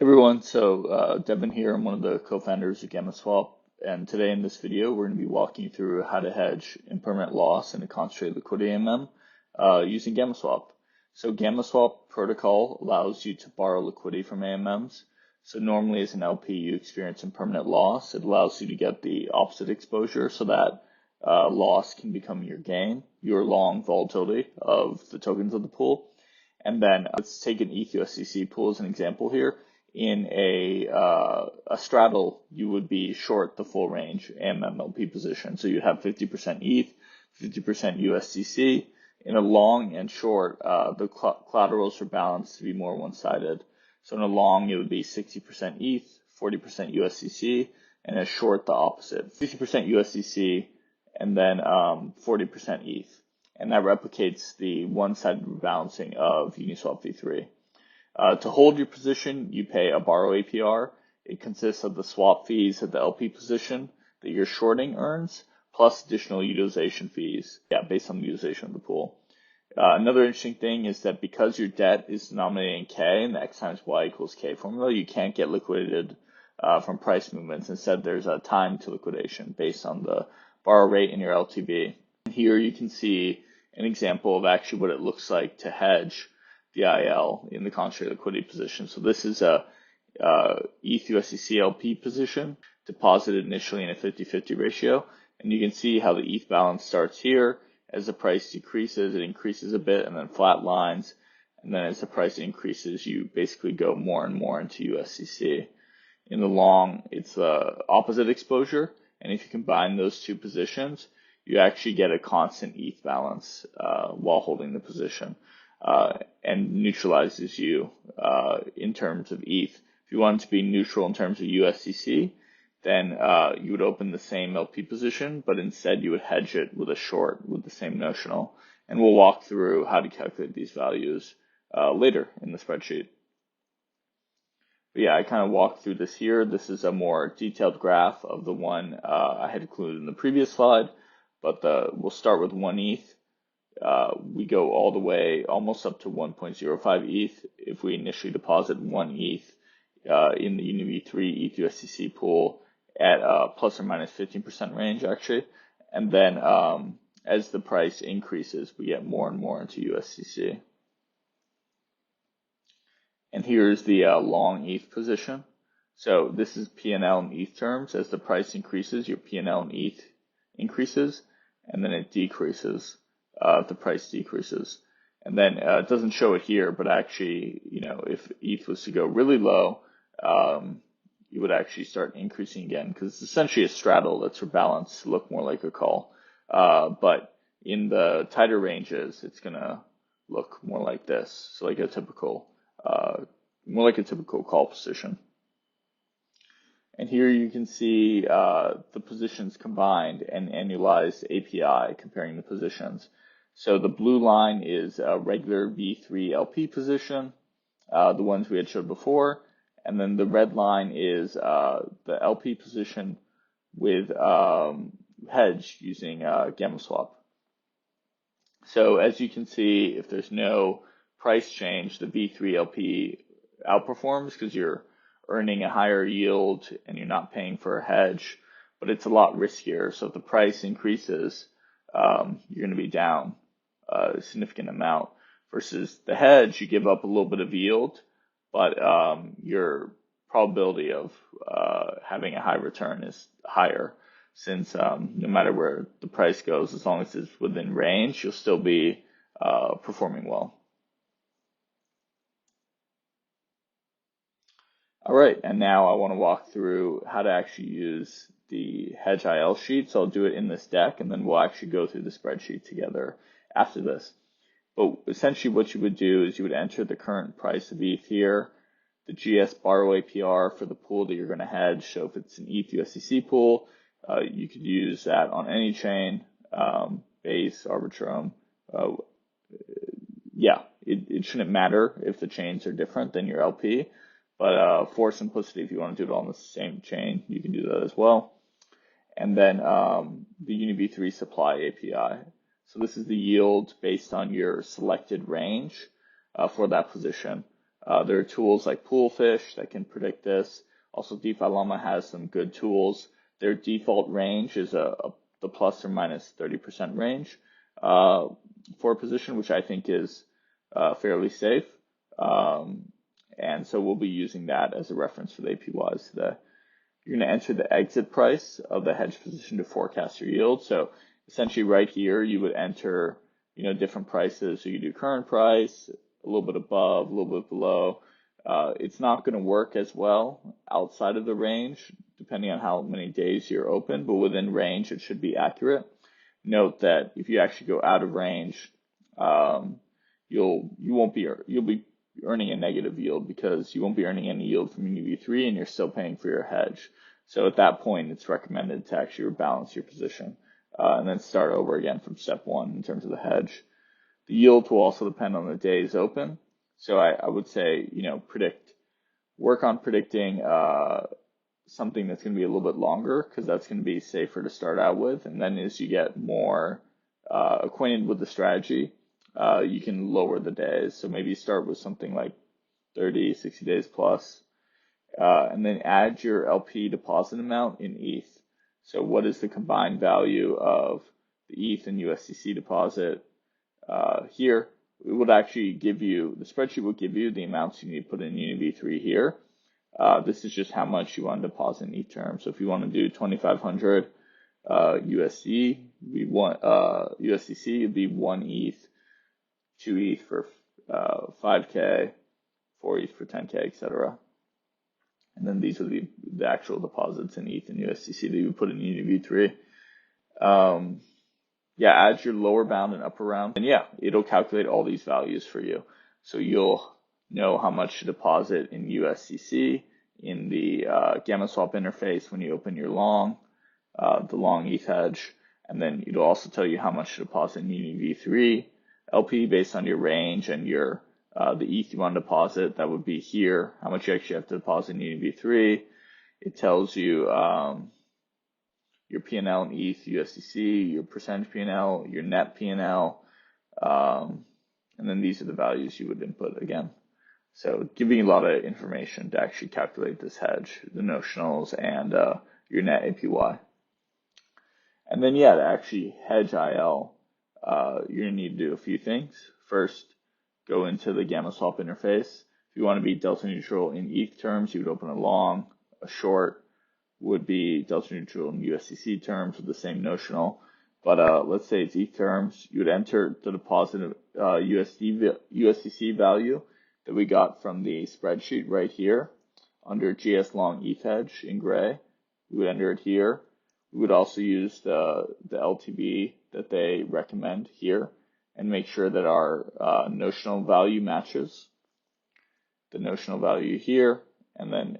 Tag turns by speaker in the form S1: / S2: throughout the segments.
S1: Everyone, Devin here. I'm one of the co-founders of GammaSwap, and today in this video we're going to be walking you through how to hedge impermanent loss in a concentrated liquidity AMM using GammaSwap. So GammaSwap protocol allows you to borrow liquidity from AMMs. So normally as an LP you experience impermanent loss. It allows you to get the opposite exposure so that loss can become your gain, your long volatility of the tokens of the pool. And then let's take an ETH USDC pool as an example here. In a straddle, you would be short the full range AMM LP position. So you have 50% ETH, 50% USDC. In a long and short, the collaterals are balanced to be more one-sided. So in a long, it would be 60% ETH, 40% USDC, and a short, the opposite, 50% USDC, and then 40% ETH. And that replicates the one-sided rebalancing of Uniswap V3. To hold your position, you pay a borrow APR. It consists of the swap fees that the LP position that you're shorting earns, plus additional utilization fees, based on the utilization of the pool. Another interesting thing is that because your debt is denominated in K and the X times Y equals K formula, you can't get liquidated from price movements. Instead, there's a time to liquidation based on the borrow rate in your LTV. Here you can see an example of actually what it looks like to hedge the IL in the concentrated liquidity position. So this is a ETH USDC LP position deposited initially in a 50-50 ratio. And you can see how the ETH balance starts here. As the price decreases, it increases a bit and then flat lines. And then as the price increases, you basically go more and more into USDC. In the long, it's the opposite exposure. And if you combine those two positions, you actually get a constant ETH balance while holding the position. And neutralizes you in terms of ETH. If you want it to be neutral in terms of USDC, then you would open the same LP position, but instead you would hedge it with a short with the same notional. And we'll walk through how to calculate these values later in the spreadsheet. But yeah, I kind of walked through this here. This is a more detailed graph of the one I had included in the previous slide, but we'll start with 1 ETH. We go all the way almost up to 1.05 ETH if we initially deposit 1 ETH in the UniV3 ETH USDC pool at plus or minus 15% range actually. And then as the price increases, we get more and more into USDC. And here's the long ETH position. So this is P&L in ETH terms. As the price increases, your P&L in ETH increases, and then it decreases. The price decreases. And then it doesn't show it here, but actually, if ETH was to go really low, you would actually start increasing again because it's essentially a straddle that's rebalanced to look more like a call. But in the tighter ranges, it's going to look more like this. So like a typical, more like a typical call position. And here you can see the positions combined and annualized API comparing the positions. So the blue line is a regular V3 LP position, the ones we had showed before. And then the red line is the LP position with Hedge using GammaSwap. So as you can see, if there's no price change, the V3 LP outperforms because you're earning a higher yield and you're not paying for a hedge, but it's a lot riskier. So if the price increases, you're going to be down a significant amount versus the hedge. You give up a little bit of yield, but your probability of having a high return is higher since no matter where the price goes, as long as it's within range, you'll still be performing well. All right, and now I want to walk through how to actually use the Hedge IL sheet. So I'll do it in this deck, and then we'll actually go through the spreadsheet together after this. But essentially what you would do is you would enter the current price of ETH here, the GS borrow APR for the pool that you're going to hedge. So if it's an ETH USDC pool, you could use that on any chain, Base, Arbitrum. It shouldn't matter if the chains are different than your LP. But for simplicity, if you want to do it on the same chain, you can do that as well. And then the UniV3 supply API. So this is the yield based on your selected range for that position. There are tools like Poolfish that can predict this. Also, DeFi Llama has some good tools. Their default range is the plus or minus 30% range for a position, which I think is fairly safe. And so we'll be using that as a reference for the APYs today. You're going to enter the exit price of the hedge position to forecast your yield. So essentially right here, you would enter, different prices. So you do current price, a little bit above, a little bit below. It's not going to work as well outside of the range, depending on how many days you're open, but within range, it should be accurate. Note that if you actually go out of range, you'll be earning a negative yield because you won't be earning any yield from UV3 and you're still paying for your hedge. So at that point, it's recommended to actually rebalance your position and then start over again from step one in terms of the hedge. The yield will also depend on the days open. So I would say, work on predicting something that's going to be a little bit longer because that's going to be safer to start out with. And then as you get more acquainted with the strategy, you can lower the days. So maybe start with something like 30, 60 days plus, and then add your LP deposit amount in ETH. So what is the combined value of the ETH and USDC deposit? Here, it would actually give you, the spreadsheet will give you the amounts you need to put in UniV3 here. This is just how much you want to deposit in ETH terms. So if you want to do 2,500 USD, USDC, it'd be 1 ETH, 2 ETH for 5K, 4 ETH for 10K, etc. And then these are the actual deposits in ETH and USDC that you would put in UniV3. Add your lower bound and upper bound. And it'll calculate all these values for you. So you'll know how much to deposit in USDC in the GammaSwap interface when you open your long, the long ETH hedge. And then it'll also tell you how much to deposit in UniV3 LP based on your range and your the ETH you want to deposit. That would be here, how much you actually have to deposit in UniV3. It tells you your P&L in ETH, USDC, your percentage P&L, your net P&L, and then these are the values you would input again. So giving you a lot of information to actually calculate this hedge, the notionals, and your net APY. And then to actually hedge IL, you're going to need to do a few things. First, go into the GammaSwap interface. If you want to be delta neutral in ETH terms, you would open a long, a short would be delta neutral in USDC terms with the same notional. But let's say it's ETH terms, you would enter the deposit USDC value that we got from the spreadsheet right here under GS long ETH hedge in gray. We would enter it here. We would also use the LTV that they recommend here and make sure that our notional value matches the notional value here. And then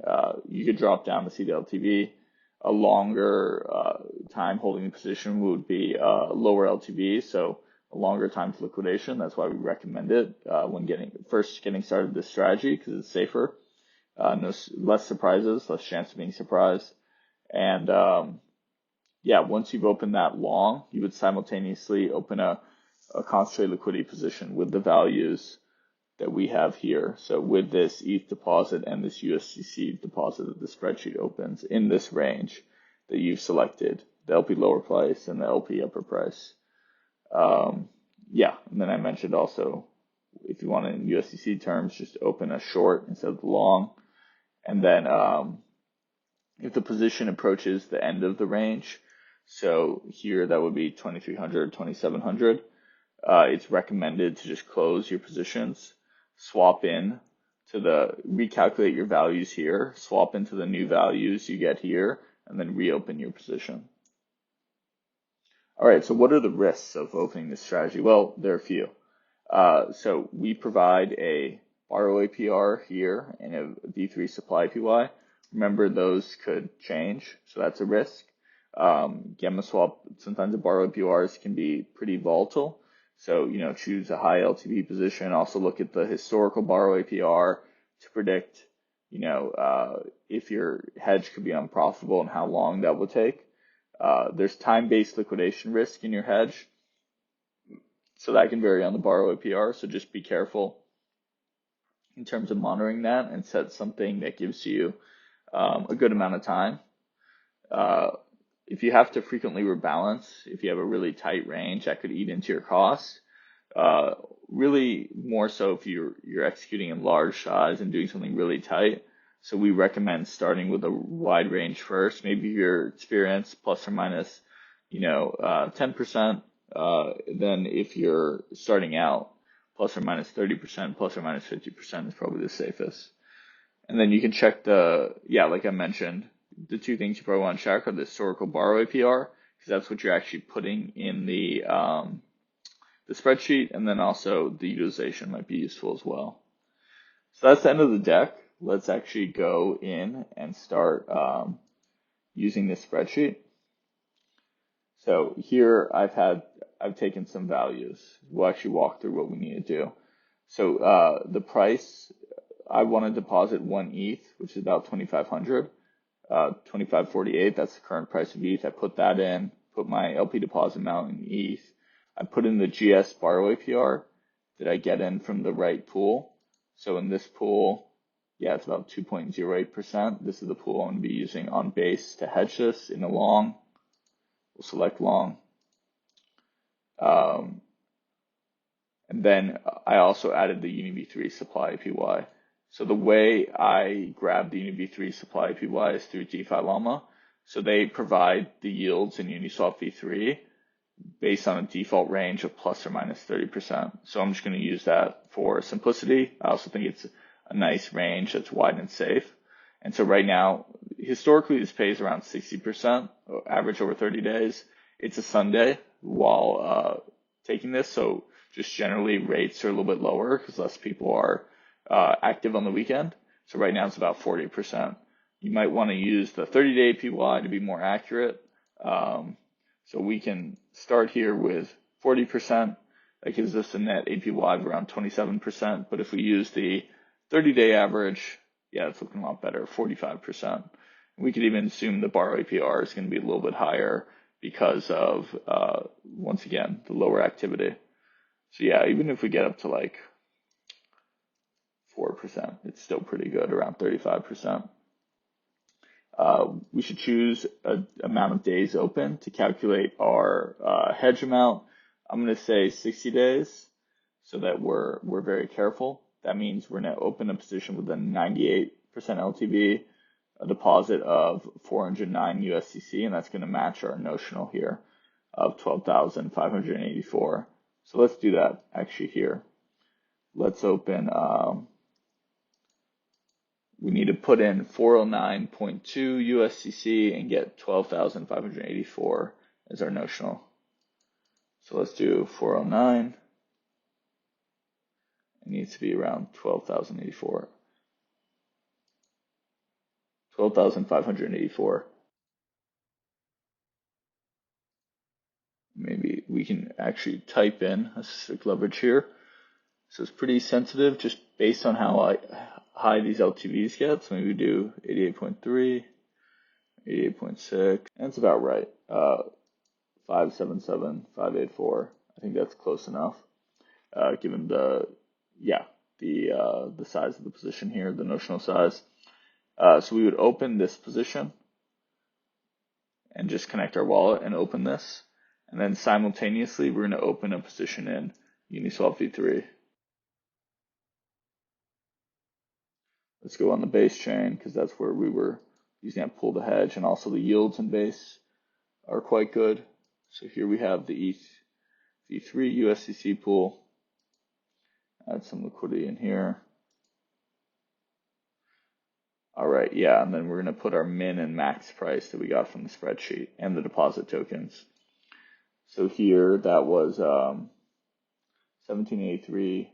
S1: you could drop down to see the LTV. A longer time holding the position would be lower LTV, so a longer time to liquidation. That's why we recommend it when getting started this strategy because it's safer. Less surprises, less chance of being surprised. And once you've opened that long, you would simultaneously open a concentrated liquidity position with the values that we have here. So with this ETH deposit and this USDC deposit that the spreadsheet opens in this range that you've selected, the LP lower price and the LP upper price. And then I mentioned also, if you want it in USDC terms, just open a short instead of the long. And then if the position approaches the end of the range, so here that would be 2,300, 2,700, it's recommended to just close your positions, swap in to recalculate your values here, swap into the new values you get here, and then reopen your position. All right, so what are the risks of opening this strategy? Well, there are a few. So we provide a borrow APR here and a V3 supply APY. Remember, those could change, so that's a risk. GammaSwap, sometimes the borrow APRs can be pretty volatile. So, choose a high LTV position. Also look at the historical borrow APR to predict, if your hedge could be unprofitable and how long that will take. There's time-based liquidation risk in your hedge. So that can vary on the borrow APR. So just be careful. in terms of monitoring that and set something that gives you a good amount of time. If you have to frequently rebalance, if you have a really tight range, that could eat into your cost. Really more so if you're executing in large size and doing something really tight. So we recommend starting with a wide range first. Maybe your experience plus or minus, 10%. Then if you're starting out, plus or minus 30%, plus or minus 50% is probably the safest. And then you can check like I mentioned, the two things you probably want to check are the historical borrow APR, because that's what you're actually putting in the spreadsheet, and then also the utilization might be useful as well. So that's the end of the deck. Let's actually go in and start using this spreadsheet. So here I've taken some values. We'll actually walk through what we need to do. So the price, I want to deposit 1 ETH, which is about 2,500, 2548. That's the current price of ETH. I put that in, put my LP deposit amount in ETH. I put in the GS borrow APR that I get in from the right pool. So in this pool, it's about 2.08%. This is the pool I'm going to be using on base to hedge this in a long. We'll select long. And then I also added the UniV3 supply APY. So the way I grab the UniV3 supply APY is through DeFi Llama. So they provide the yields in Uniswap V3 based on a default range of plus or minus 30%. So I'm just going to use that for simplicity. I also think it's a nice range that's wide and safe. And so right now, historically, this pays around 60%, average over 30 days. It's a Sunday while taking this, so just generally rates are a little bit lower because less people are active on the weekend. So right now it's about 40%. You might want to use the 30-day APY to be more accurate. So we can start here with 40%. That gives us a net APY of around 27%. But if we use the 30-day average, it's looking a lot better, 45%. We could even assume the borrow APR is going to be a little bit higher because of, once again, the lower activity. So even if we get up to like 4%, it's still pretty good, around 35%. We should choose an amount of days open to calculate our hedge amount. I'm going to say 60 days so that we're very careful. That means we're going to open a position with a 98% LTV, a deposit of 409 USDC, and that's going to match our notional here of 12,584. So let's do that actually here. Let's open, we need to put in 409.2 USDC and get 12,584 as our notional. So let's do 409. It needs to be around 12,084. 12,584. Maybe we can actually type in a specific leverage here. So it's pretty sensitive just based on how high these LTVs get. So maybe we do 88.3, 88.6, and it's about right. 577, 584. I think that's close enough, given the size of the position here, the notional size. So we would open this position and just connect our wallet and open this. And then simultaneously, we're going to open a position in Uniswap V3. Let's go on the base chain because that's where we were using that pool to hedge, and also the yields in base are quite good. So here we have the ETH V3 USDC pool. Add some liquidity in here. All right, and then we're going to put our min and max price that we got from the spreadsheet and the deposit tokens. So here that was 1783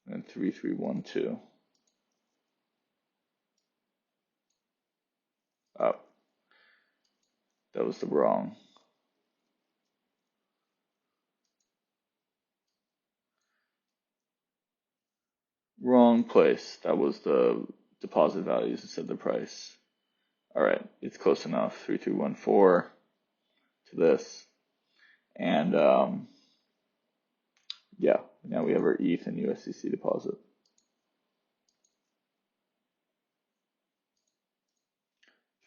S1: and 3312. Oh, that was the wrong place. That was the deposit values instead of the price. All right, it's close enough. 3314 to this, and now we have our ETH and USDC deposit.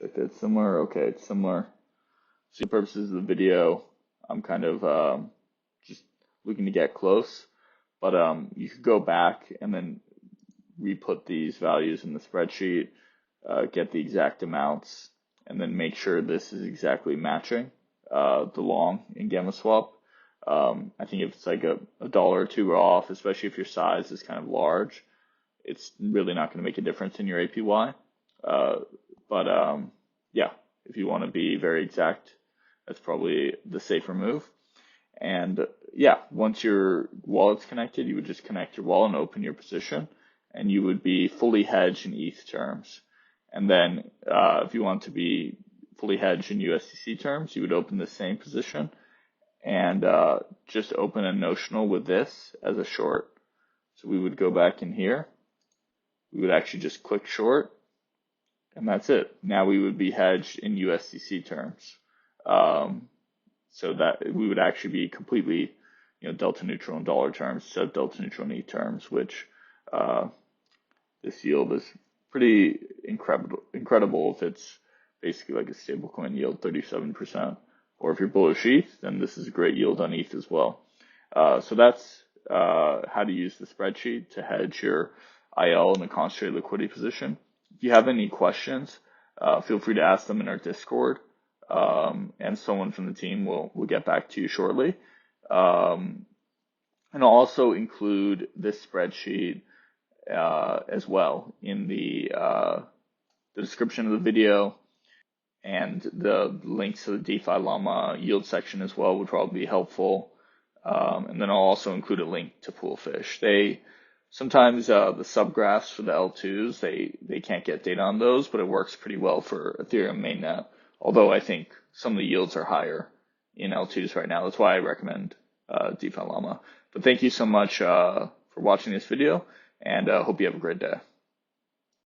S1: Check that similar. Okay, it's similar. So for purposes of the video, I'm kind of just looking to get close, but you could go back and then re-put these values in the spreadsheet, get the exact amounts, and then make sure this is exactly matching the long in GammaSwap. I think if it's like a dollar or two off, especially if your size is kind of large, it's really not going to make a difference in your APY. But yeah, if you want to be very exact, that's probably the safer move. And yeah, once your wallet's connected, you would just connect your wallet and open your position, and you would be fully hedged in ETH terms. And then if you want to be fully hedged in USDC terms, you would open the same position and just open a notional with this as a short. So we would go back in here. We would actually just click short, and that's it. Now we would be hedged in USDC terms. So that we would actually be completely, delta neutral in dollar terms instead of delta neutral in ETH terms, which this yield is pretty incredible if it's basically like a stablecoin yield, 37%. Or if you're bullish ETH, then this is a great yield on ETH as well. So that's how to use the spreadsheet to hedge your IL in a concentrated liquidity position. If you have any questions, feel free to ask them in our Discord, and someone from the team will get back to you shortly. And I'll also include this spreadsheet as well in the description of the video, and the links to the DeFi Llama yield section as well would probably be helpful. And then I'll also include a link to Poolfish. Sometimes the subgraphs for the L2s, they can't get data on those, but it works pretty well for Ethereum mainnet. Although I think some of the yields are higher in L2s right now. That's why I recommend DeFi Llama. But thank you so much for watching this video, and hope you have a great day.